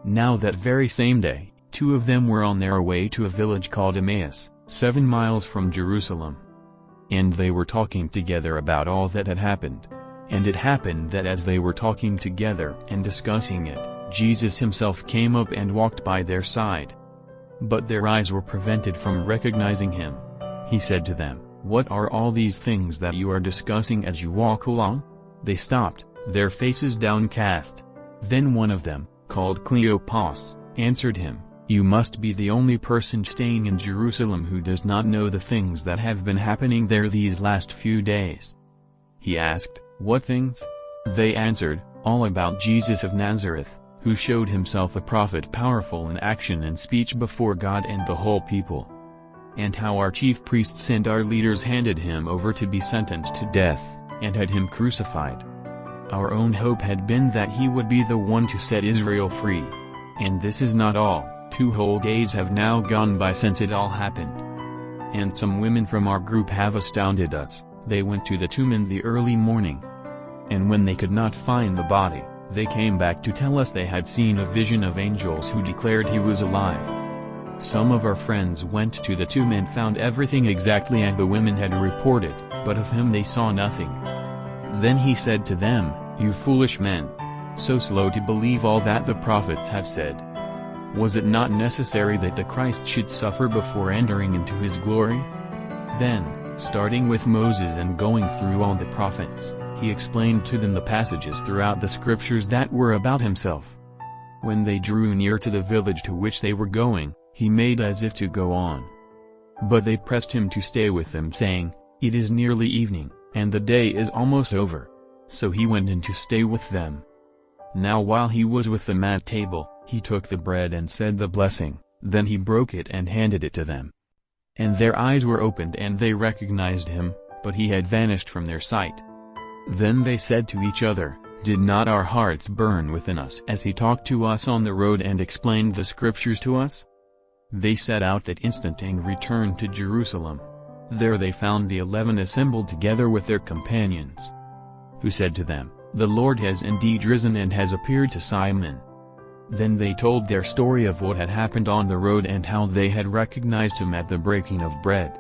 Now that very same day, two of them were on their way to a village called Emmaus, 7 miles from Jerusalem. And they were talking together about all that had happened. And it happened that as they were talking together and discussing it, Jesus himself came up and walked by their side. But their eyes were prevented from recognizing him. He said to them, "What are all these things that you are discussing as you walk along?" They stopped, their faces downcast. Then one of them, called Cleopas, answered him, "You must be the only person staying in Jerusalem who does not know the things that have been happening there these last few days." He asked, "What things?" They answered, "All about Jesus of Nazareth, who showed himself a prophet powerful in action and speech before God and the whole people. And how our chief priests and our leaders handed him over to be sentenced to death, and had him crucified. Our own hope had been that he would be the one to set Israel free. And this is not all, 2 whole days have now gone by since it all happened. And some women from our group have astounded us. They went to the tomb in the early morning. And when they could not find the body, they came back to tell us they had seen a vision of angels who declared he was alive. Some of our friends went to the tomb and found everything exactly as the women had reported, but of him they saw nothing." Then he said to them, "You foolish men! So slow to believe all that the prophets have said. Was it not necessary that the Christ should suffer before entering into his glory?" Then, starting with Moses and going through all the prophets, he explained to them the passages throughout the scriptures that were about himself. When they drew near to the village to which they were going, he made as if to go on. But they pressed him to stay with them, saying, "It is nearly evening, and the day is almost over." So he went in to stay with them. Now while he was with them at table, he took the bread and said the blessing, then he broke it and handed it to them. And their eyes were opened and they recognized him, but he had vanished from their sight. Then they said to each other, "Did not our hearts burn within us as he talked to us on the road and explained the scriptures to us?" They set out that instant and returned to Jerusalem. There they found the 11 assembled together with their companions, who said to them, "The Lord has indeed risen and has appeared to Simon." Then they told their story of what had happened on the road and how they had recognized him at the breaking of bread.